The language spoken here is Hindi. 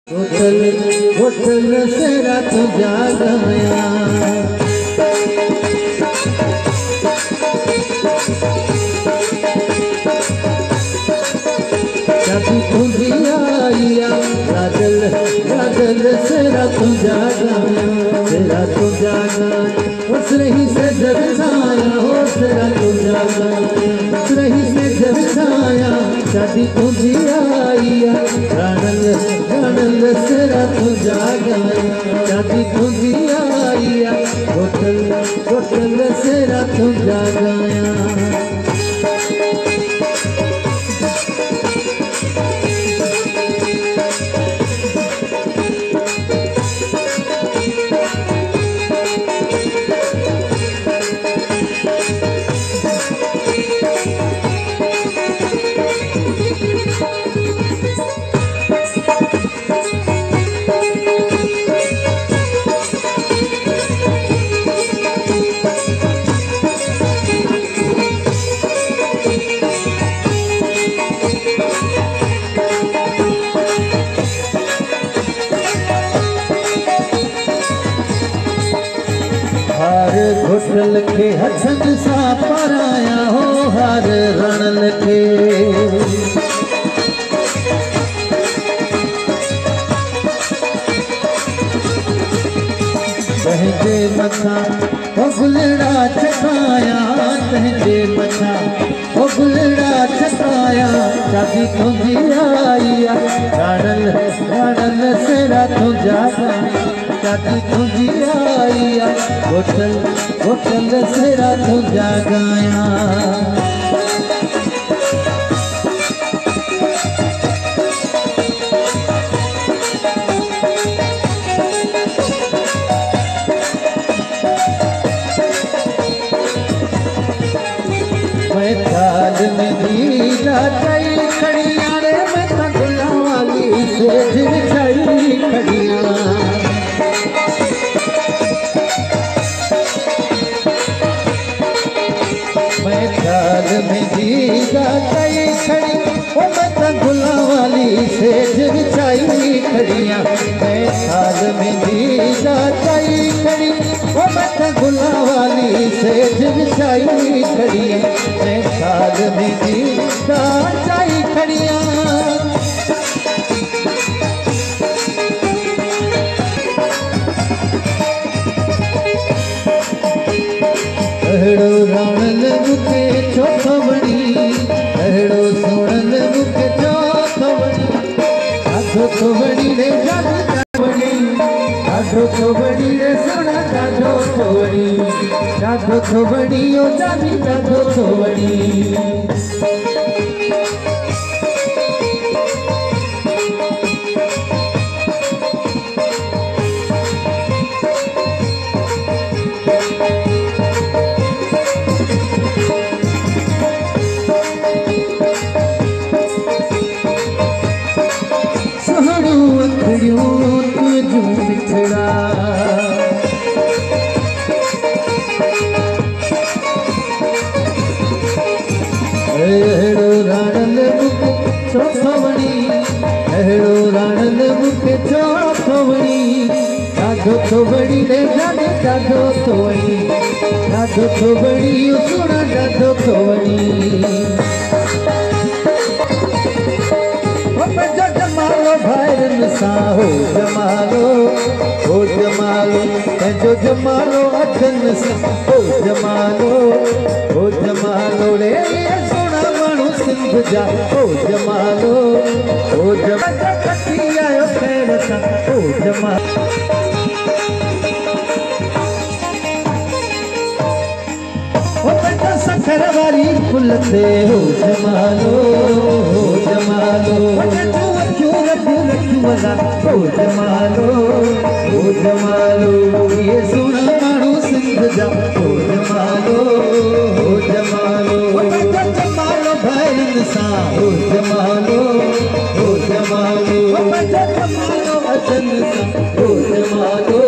होटल होटल से रात जागया चाबी तुझी आइया राजल राजल से रात जागया उस रही से जब साया हो से रात जागया उस रही से जब साया चाबी तुझी आइया राजल राजल से रात जागया चाबी तुझी आइया होटल होटल से रात जागया घुटल के हथन सा पराया हो हर रण के तहजे मथा गुलड़ा चकाया तहजे मथा गुलड़ा चकाया चाबी तुझी आइया राणल राणल से रातों जागा चाबी तुझी आइया होटल होटल से रातों जागाया मैं ताल में दीदा कई खड़िया रे मैं तगला वाली से झिझई खड़िया मैं ताल में दीदा कई खड़ी ओ मैं तगला वाली से झिझई खड़िया मैं ताल में दीदा कई खड़ी ओ मैं तगला वाली से झिझई खड़िया मैं ताल में दीदा कई खड़िया अहड़ो राणल मुके चौथवणी अहड़ो सोणल मुके चौथवणी आधो थोवणी रे जादू जावणी आधो थोवणी रे सोना जादो थोवणी जादो थोवणी ओ जादी जादो थोवणी अहड़ो राणल मुके चौथवणी अहड़ो राणल मुके चौथवणी जादो थोवणी रे जादी जादो थोवणी जादो थोवणी ओ सोना जादो थोवणी जमालो भाईरन सा हो जमालो जो जमालो अखन सा हो जमालो रे सोना मानू सिंध जा हो जमालो कटी आयो पैर सा हो जमालो सखर वाली फुलते हो जमालो हो जमालो ये सोना मानू सिंध जा हो जमालो भैरन सा हो जमालो अचन सा हो जमालो